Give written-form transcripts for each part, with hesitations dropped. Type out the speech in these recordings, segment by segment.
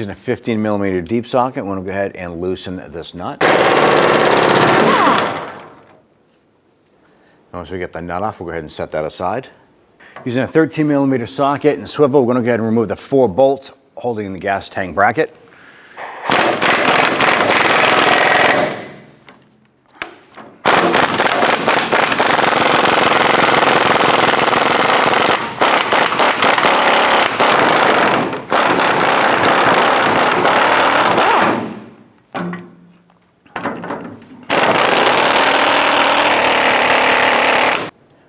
Using a 15mm deep socket, I'm going to go ahead and loosen this nut. Once we get the nut off, we'll go ahead and set that aside. Using a 13mm socket and swivel, we're going to go ahead and remove the 4 bolts holding the gas tank bracket.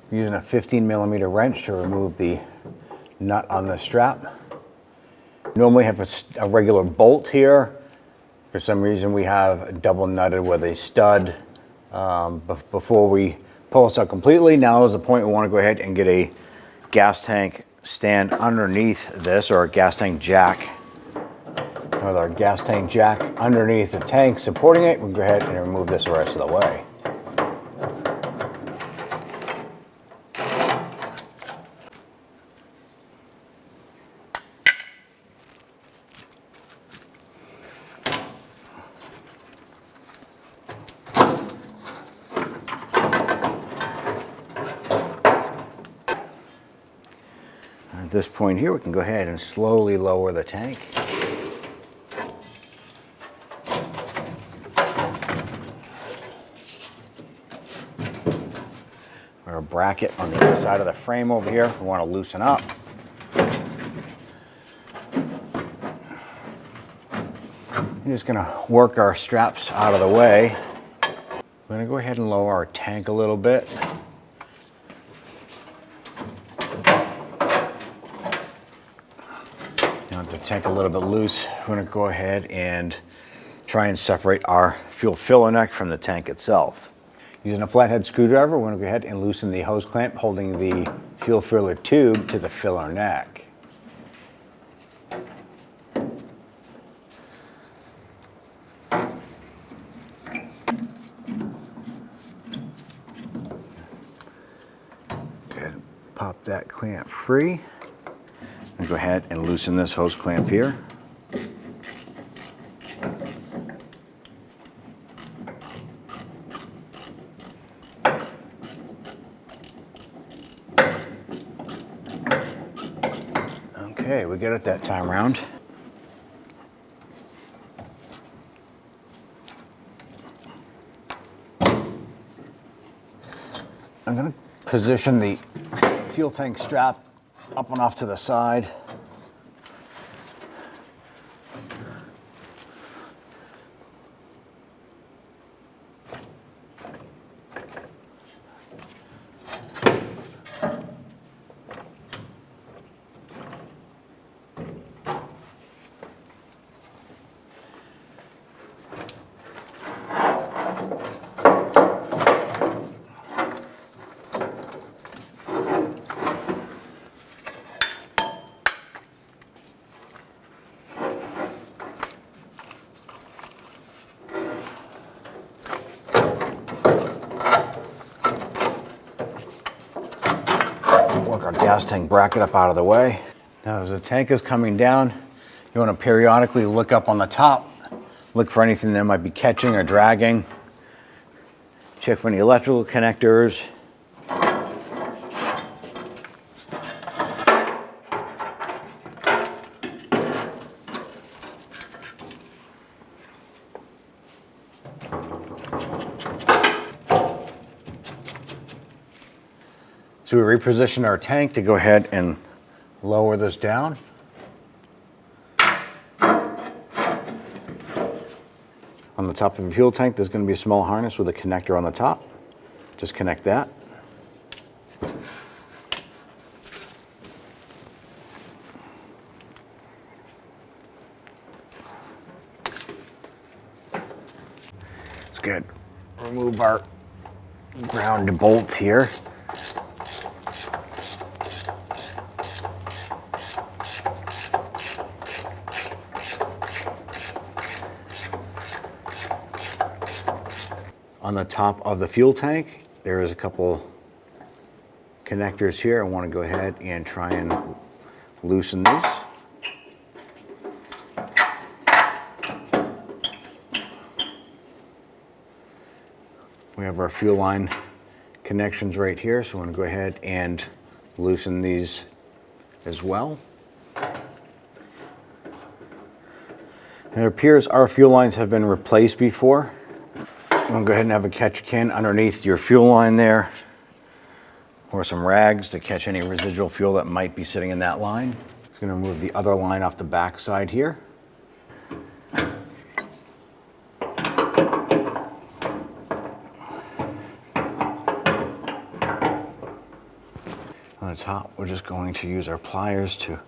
Using a 15mm wrench to remove the nut on the strap. Normally have a regular bolt here. For some reason we have double nutted with a stud before we pull this out completely. Now is the point we want to go ahead and get a gas tank stand underneath this, or a gas tank jack. With our gas tank jack underneath the tank supporting it, we'll go ahead and remove this the rest of the way. At this point here, we can go ahead and slowly lower the tank. Our bracket on the inside of the frame over here, we want to loosen up. I'm just going to work our straps out of the way. We're going to go ahead and lower our tank a little bit. The tank a little bit loose, we're going to go ahead and try and separate our fuel filler neck from the tank itself. Using a flathead screwdriver, we're going to go ahead and loosen the hose clamp holding the fuel filler tube to the filler neck. Go ahead and pop that clamp free. Go ahead and loosen this hose clamp here. Okay, we get it that time around. I'm going to position the fuel tank strap up and off to the side. Work our gas tank bracket up out of the way. Now as the tank is coming down, you want to periodically look up on the top, look for anything that might be catching or dragging. Check for any electrical connectors. So we reposition our tank to go ahead and lower this down. On the top of the fuel tank, there's going to be a small harness with a connector on the top. Just connect that. Let's go ahead and remove our ground bolts here. On the top of the fuel tank, there is a couple connectors here. I want to go ahead and try and loosen these. We have our fuel line connections right here, so we're going to go ahead and loosen these as well. It appears our fuel lines have been replaced before. I'm going to go ahead and have a catch can underneath your fuel line there, or some rags to catch any residual fuel that might be sitting in that line. I'm going to move the other line off the back side here. On the top, we're just going to use our pliers to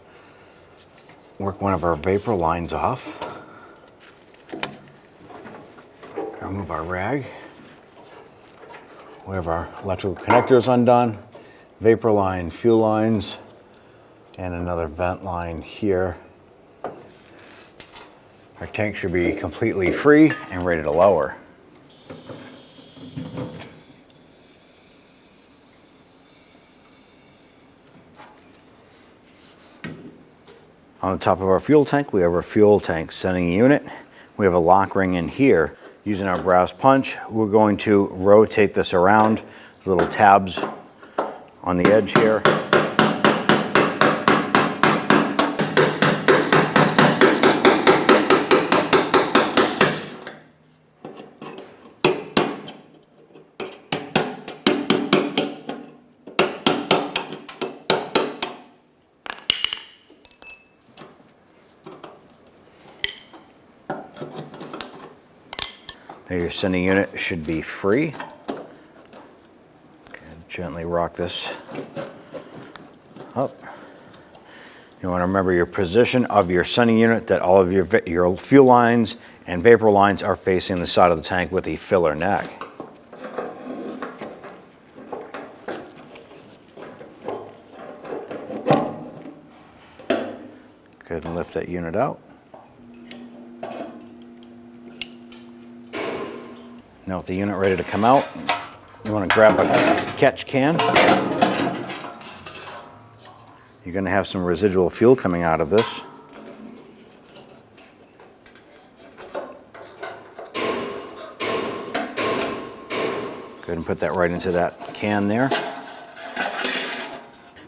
work one of our vapor lines off. Remove our rag. We have our electrical connectors undone, vapor line, fuel lines, and another vent line here. Our tank should be completely free and ready to lower. On the top of our fuel tank, we have our fuel tank sending unit. We have a lock ring in here. Using our brass punch, we're going to rotate this around. There's little tabs on the edge here. Now your sending unit should be free. Okay, gently rock this up. You want to remember your position of your sending unit, that all of your fuel lines and vapor lines are facing the side of the tank with the filler neck. Go ahead and lift that unit out. Now with the unit ready to come out, you want to grab a catch can. You're going to have some residual fuel coming out of this. Go ahead and put that right into that can there.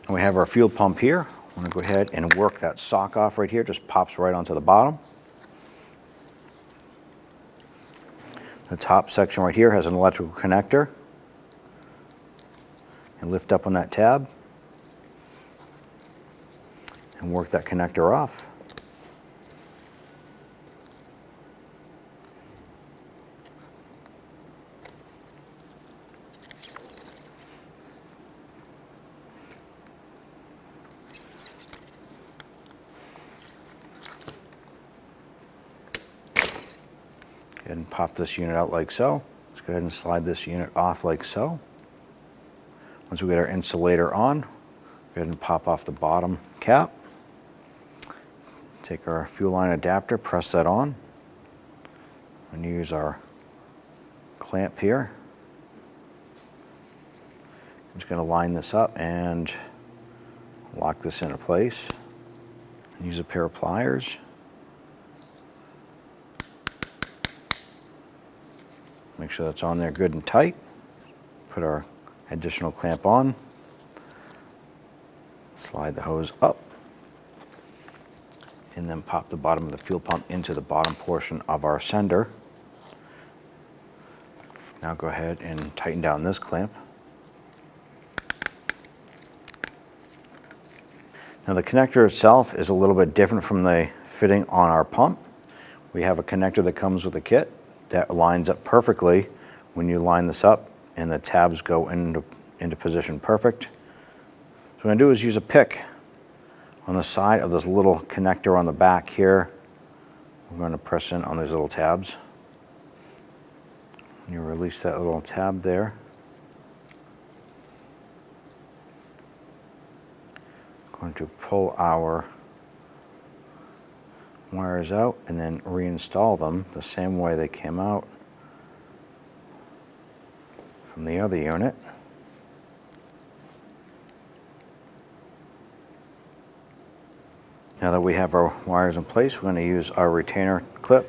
And we have our fuel pump here. I'm going to go ahead and work that sock off right here. Just pops right onto the bottom. The top section right here has an electrical connector. And lift up on that tab and work that connector off. Go ahead and pop this unit out like so. Let's go ahead and slide this unit off like so. Once we get our insulator on, go ahead and pop off the bottom cap. Take our fuel line adapter, press that on, and use our clamp here. I'm just going to line this up and lock this into place. Use a pair of pliers. Make sure that's on there good and tight. Put our additional clamp on. Slide the hose up. And then pop the bottom of the fuel pump into the bottom portion of our sender. Now go ahead and tighten down this clamp. Now the connector itself is a little bit different from the fitting on our pump. We have a connector that comes with a kit that lines up perfectly when you line this up, and the tabs go into position perfect. So what I'm going to do is use a pick on the side of this little connector on the back here. We're going to press in on these little tabs. And you release that little tab there. Going to pull our wires out and then reinstall them the same way they came out from the other unit. Now that we have our wires in place, we're going to use our retainer clip.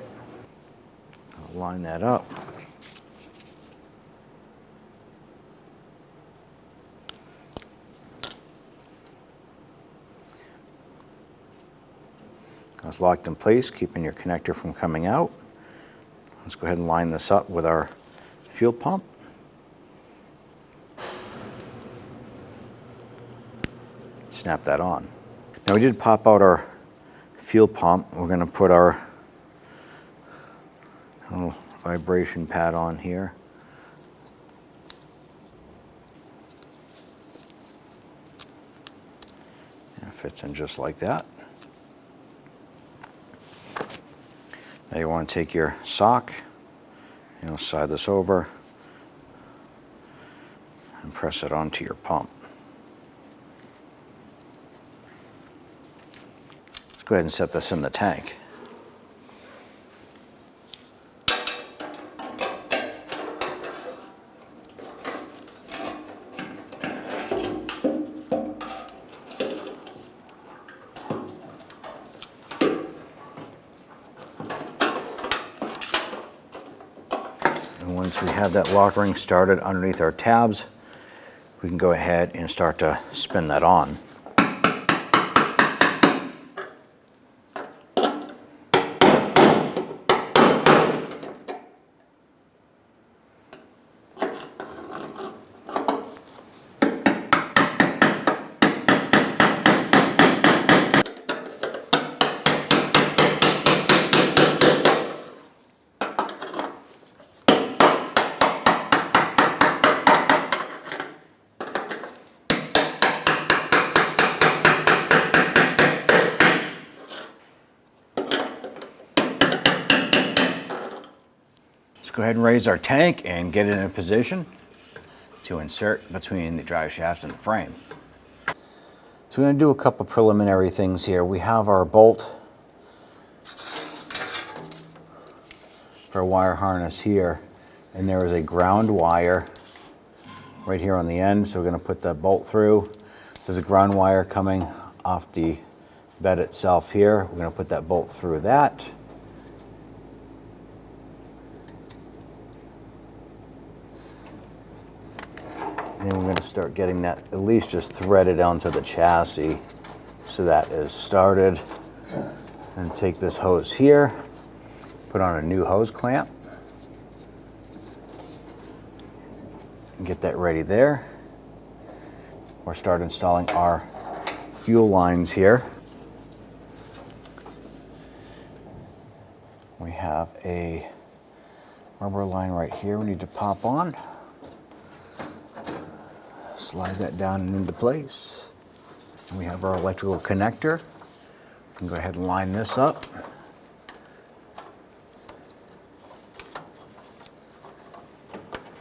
I'll line that up. It's locked in place, keeping your connector from coming out. Let's go ahead and line this up with our fuel pump. Snap that on. Now we did pop out our fuel pump. We're going to put our little vibration pad on here. And it fits in just like that. Now you want to take your sock, slide this over and press it onto your pump. Let's go ahead and set this in the tank. And once we have that lock ring started underneath our tabs, we can go ahead and start to spin that on. Let's go ahead and raise our tank and get it in a position to insert between the drive shaft and the frame. So we're going to do a couple preliminary things here. We have our bolt for a wire harness here, and there is a ground wire right here on the end, so we're going to put that bolt through. There's a ground wire coming off the bed itself here. We're going to put that bolt through that. And then we're going to start getting that at least just threaded onto the chassis so that is started. And take this hose here, put on a new hose clamp, and get that ready there. Or start installing our fuel lines here. We have a rubber line right here we need to pop on. Slide that down and into place. And we have our electrical connector. We can go ahead and line this up.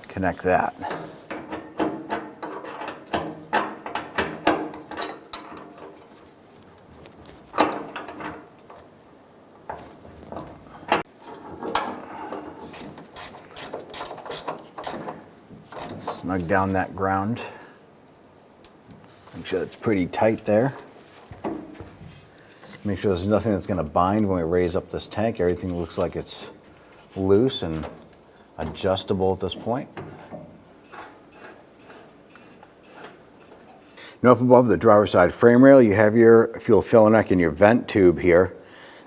Connect that. Snug down that ground. Make sure it's pretty tight there. Make sure there's nothing that's going to bind when we raise up this tank. Everything looks like it's loose and adjustable at this point. Now up above the driver's side frame rail, you have your fuel filler neck and your vent tube here.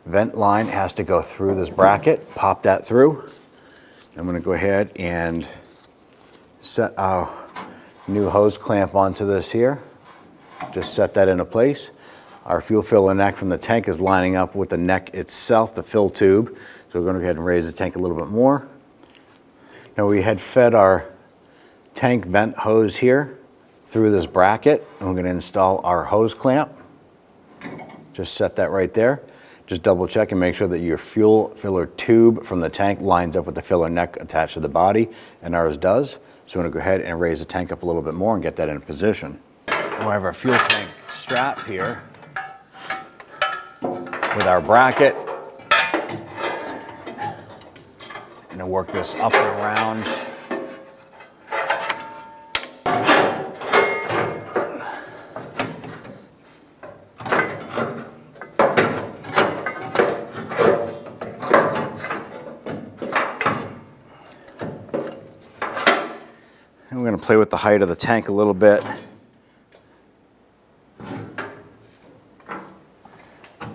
Vent line has to go through this bracket. Pop that through. I'm going to go ahead and set our new hose clamp onto this here. Just set that into place. Our fuel filler neck from the tank is lining up with the neck itself, the fill tube. So we're going to go ahead and raise the tank a little bit more. Now we had fed our tank vent hose here through this bracket, and we're going to install our hose clamp. Just set that right there. Just double check and make sure that your fuel filler tube from the tank lines up with the filler neck attached to the body, and ours does. So we're going to go ahead and raise the tank up a little bit more and get that in position. We have our fuel tank strap here with our bracket. And then work this up and around. And we're going to play with the height of the tank a little bit.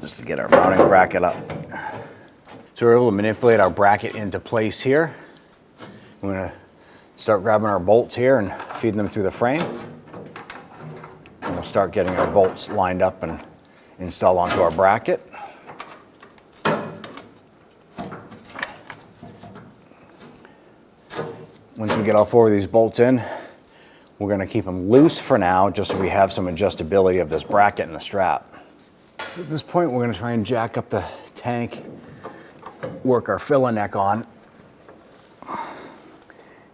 Just to get our mounting bracket up. So we're able to manipulate our bracket into place here. We're going to start grabbing our bolts here and feeding them through the frame. And we'll start getting our bolts lined up and installed onto our bracket. Once we get all four of these bolts in, we're going to keep them loose for now, just so we have some adjustability of this bracket and the strap. So at this point, we're going to try and jack up the tank, work our filler neck on,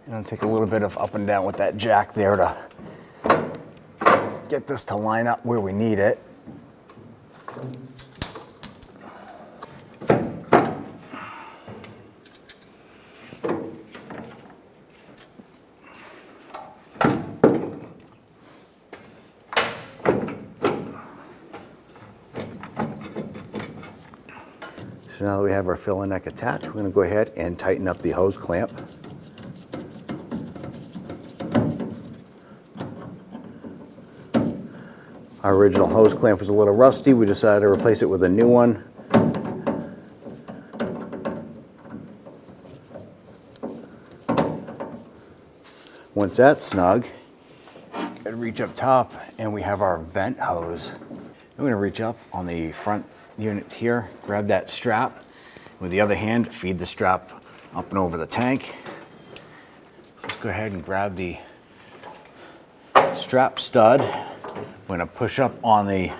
and I'll take a little bit of up and down with that jack there to get this to line up where we need it. So now that we have our filler neck attached, we're going to go ahead and tighten up the hose clamp. Our original hose clamp was a little rusty. We decided to replace it with a new one. Once that's snug, gotta reach up top and we have our vent hose. I'm going to reach up on the front unit here, grab that strap. With the other hand, feed the strap up and over the tank. Let's go ahead and grab the strap stud. We're going to push up on the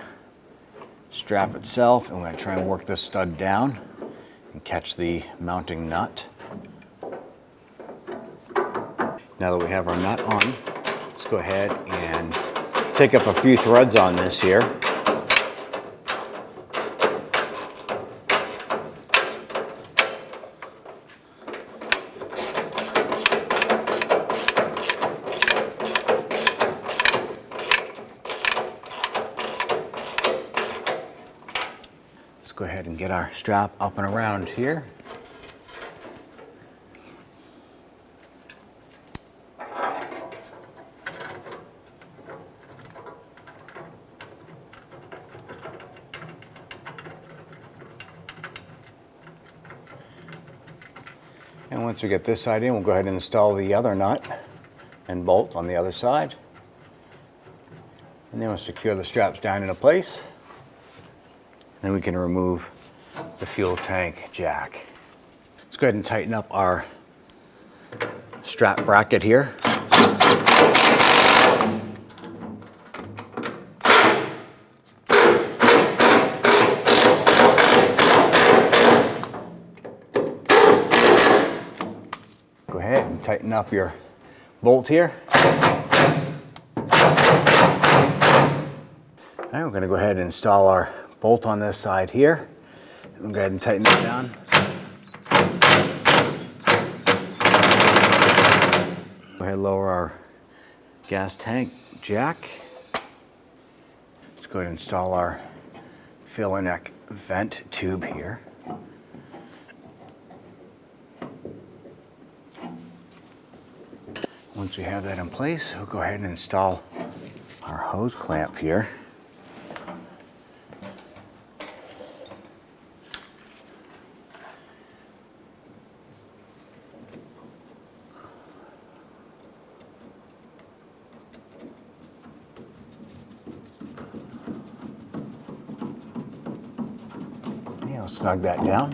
strap itself and we're going to try and work this stud down and catch the mounting nut. Now that we have our nut on, let's go ahead and take up a few threads on this here. Go ahead and get our strap up and around here. And once we get this side in, we'll go ahead and install the other nut and bolt on the other side. And then we'll secure the straps down into place. Then we can remove the fuel tank jack. Let's go ahead and tighten up our strap bracket here. Go ahead and tighten up your bolt here. Now we're going to go ahead and install our bolt on this side here. We'll go ahead and tighten that down. Go ahead and lower our gas tank jack. Let's go ahead and install our filler neck vent tube here. Once we have that in place, we'll go ahead and install our hose clamp here. I'll snug that down.